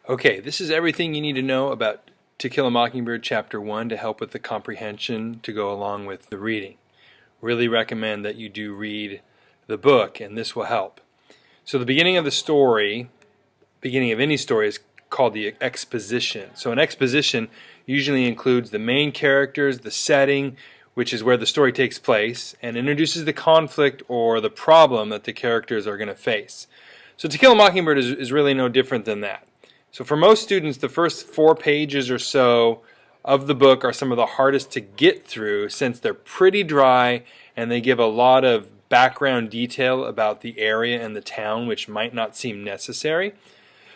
Okay, this is everything you need to know about To Kill a Mockingbird Chapter 1 to help with the comprehension to go along with the reading. Really recommend that you do read the book, and this will help. So the beginning of the story, beginning of any story, is called the exposition. So an exposition usually includes the main characters, the setting, which is where the story takes place, and introduces the conflict or the problem that the characters are going to face. So To Kill a Mockingbird is really no different than that. So for most students, the first 4 pages or so of the book are some of the hardest to get through since they're pretty dry and they give a lot of background detail about the area and the town, which might not seem necessary.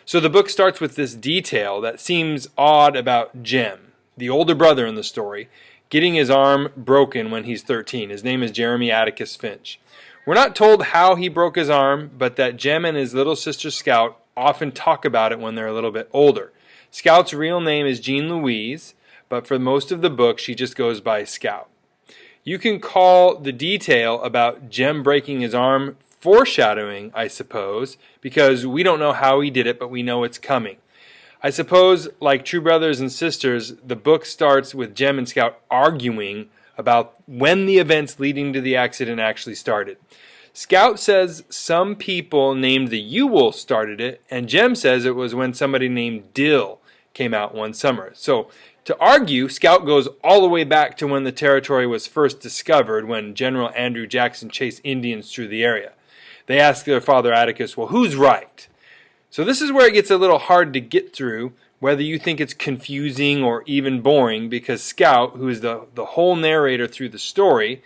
So the book starts with this detail that seems odd about Jem, the older brother in the story, getting his arm broken when he's 13. His name is Jeremy Atticus Finch. We're not told how he broke his arm, but that Jem and his little sister Scout often talk about it when they're a little bit older. Scout's real name is Jean Louise, but for most of the book she just goes by Scout. You can call the detail about Jem breaking his arm foreshadowing, I suppose, because we don't know how he did it, but we know it's coming. I suppose, like true brothers and sisters, the book starts with Jem and Scout arguing about when the events leading to the accident actually started. Scout says some people named the Ewell started it, and Jem says it was when somebody named Dill came out one summer. So to argue, Scout goes all the way back to when the territory was first discovered, when General Andrew Jackson chased Indians through the area. They ask their father Atticus, well, who's right? So this is where it gets a little hard to get through, whether you think it's confusing or even boring, because Scout, who is the whole narrator through the story,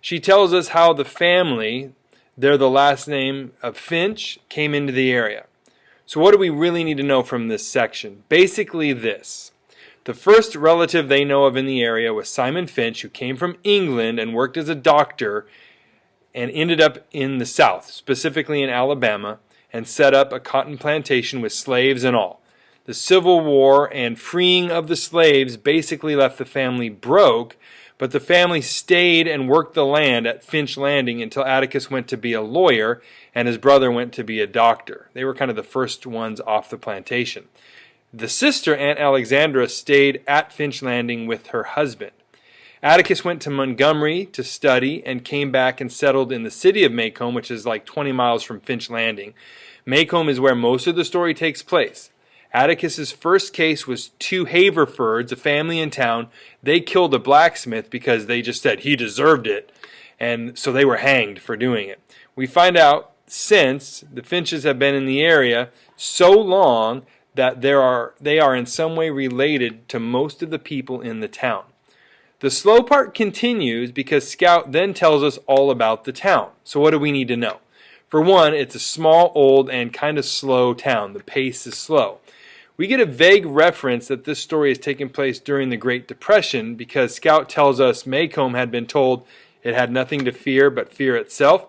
she tells us how the family, they're the last name of Finch, came into the area. So what do we really need to know from this section? Basically this. The first relative they know of in the area was Simon Finch, who came from England and worked as a doctor and ended up in the South, specifically in Alabama, and set up a cotton plantation with slaves and all. The Civil War and freeing of the slaves basically left the family broke, but the family stayed and worked the land at Finch Landing until Atticus went to be a lawyer and his brother went to be a doctor. They were kind of the first ones off the plantation. The sister, Aunt Alexandra, stayed at Finch Landing with her husband. Atticus went to Montgomery to study and came back and settled in the city of Macomb, which is like 20 miles from Finch Landing. Macomb is where most of the story takes place. Atticus's first case was 2 Haverfords, a family in town. They killed a blacksmith because they just said he deserved it, and so they were hanged for doing it. We find out since the Finches have been in the area so long that they are in some way related to most of the people in the town. The slow part continues because Scout then tells us all about the town. So what do we need to know? For one, it's a small, old, and kind of slow town. The pace is slow. We get a vague reference that this story is taking place during the Great Depression because Scout tells us Macomb had been told it had nothing to fear but fear itself.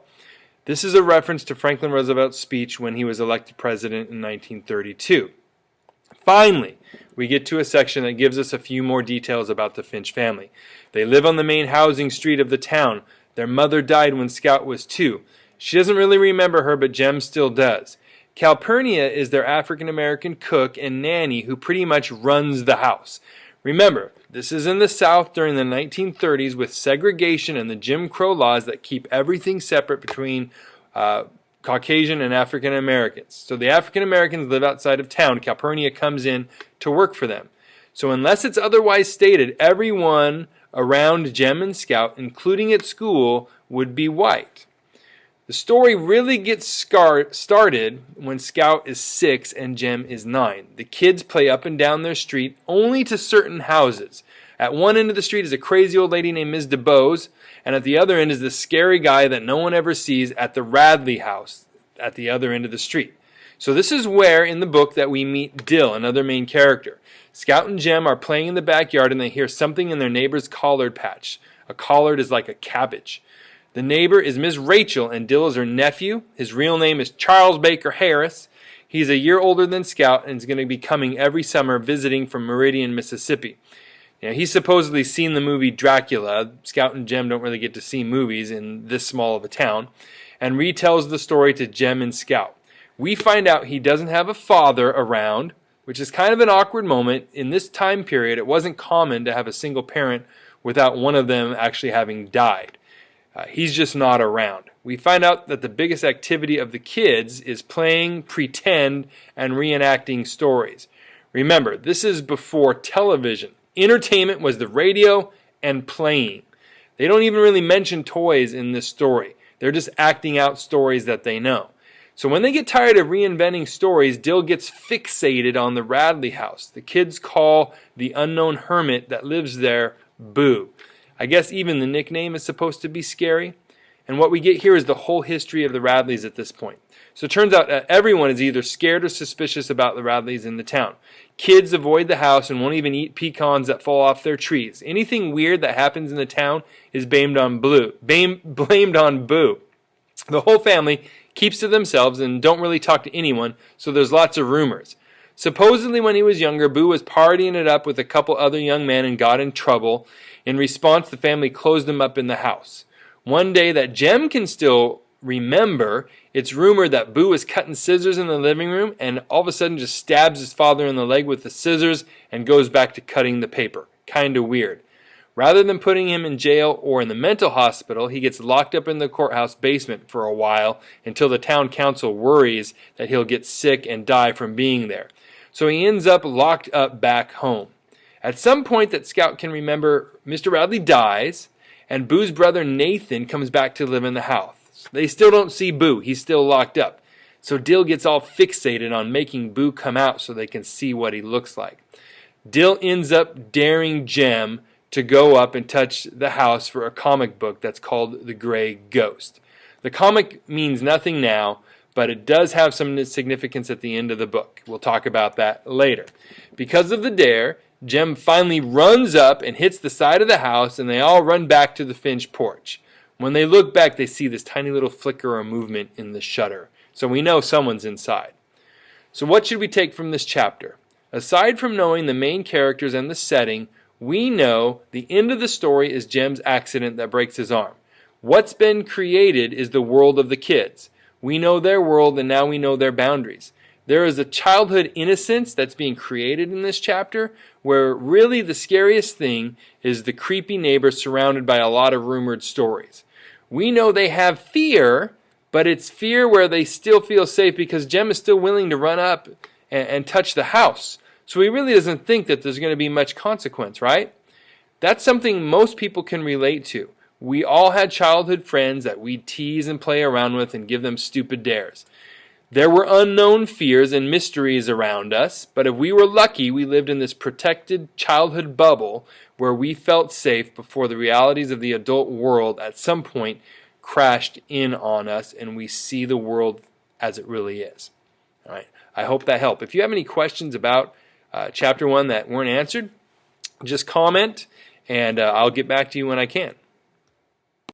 This is a reference to Franklin Roosevelt's speech when he was elected president in 1932. Finally, we get to a section that gives us a few more details about the Finch family. They live on the main housing street of the town. Their mother died when Scout was 2. She doesn't really remember her, but Jem still does. Calpurnia is their African-American cook and nanny who pretty much runs the house. Remember, this is in the South during the 1930s with segregation and the Jim Crow laws that keep everything separate between Caucasian and African Americans. So the African Americans live outside of town. Calpurnia comes in to work for them. So unless it's otherwise stated, everyone around Jem and Scout, including at school, would be white. The story really gets started when Scout is 6 and Jem is 9. The kids play up and down their street only to certain houses. At one end of the street is a crazy old lady named Ms. DeBose, and at the other end is this scary guy that no one ever sees at the Radley house at the other end of the street. So this is where in the book that we meet Dill, another main character. Scout and Jem are playing in the backyard and they hear something in their neighbor's collard patch. A collard is like a cabbage. The neighbor is Miss Rachel, and Dill is her nephew. His real name is Charles Baker Harris. He's a year older than Scout and is going to be coming every summer visiting from Meridian, Mississippi. Now, he's supposedly seen the movie Dracula. Scout and Jem don't really get to see movies in this small of a town. And retells the story to Jem and Scout. We find out he doesn't have a father around, which is kind of an awkward moment. In this time period, it wasn't common to have a single parent without one of them actually having died. He's just not around. We find out that the biggest activity of the kids is playing, pretend, and reenacting stories. Remember, this is before television. Entertainment was the radio and playing. They don't even really mention toys in this story. They're just acting out stories that they know. So when they get tired of reinventing stories, Dill gets fixated on the Radley house. The kids call the unknown hermit that lives there Boo. I guess even the nickname is supposed to be scary. And what we get here is the whole history of the Radleys at this point. So it turns out that everyone is either scared or suspicious about the Radleys in the town. Kids avoid the house and won't even eat pecans that fall off their trees. Anything weird that happens in the town is blamed on Boo. The whole family keeps to themselves and don't really talk to anyone, so there's lots of rumors. Supposedly when he was younger, Boo was partying it up with a couple other young men and got in trouble. In response, the family closed him up in the house. One day that Jem can still remember, it's rumored that Boo was cutting scissors in the living room and all of a sudden just stabs his father in the leg with the scissors and goes back to cutting the paper. Kinda weird. Rather than putting him in jail or in the mental hospital, he gets locked up in the courthouse basement for a while until the town council worries that he'll get sick and die from being there. So he ends up locked up back home. At some point that Scout can remember, Mr. Radley dies, and Boo's brother Nathan comes back to live in the house. They still don't see Boo. He's still locked up. So Dill gets all fixated on making Boo come out so they can see what he looks like. Dill ends up daring Jem to go up and touch the house for a comic book that's called The Gray Ghost. The comic means nothing now, but it does have some significance at the end of the book. We'll talk about that later. Because of the dare, Jem finally runs up and hits the side of the house, and they all run back to the Finch porch. When they look back, they see this tiny little flicker or movement in the shutter. So we know someone's inside. So what should we take from this chapter? Aside from knowing the main characters and the setting, we know the end of the story is Jem's accident that breaks his arm. What's been created is the world of the kids. We know their world, and now we know their boundaries. There is a childhood innocence that's being created in this chapter, where really the scariest thing is the creepy neighbor surrounded by a lot of rumored stories. We know they have fear, but it's fear where they still feel safe because Jem is still willing to run up and touch the house. So he really doesn't think that there's going to be much consequence, right? That's something most people can relate to. We all had childhood friends that we tease and play around with and give them stupid dares. There were unknown fears and mysteries around us, but if we were lucky, we lived in this protected childhood bubble where we felt safe before the realities of the adult world at some point crashed in on us and we see the world as it really is. All right. I hope that helped. If you have any questions about Chapter 1 that weren't answered, just comment and I'll get back to you when I can.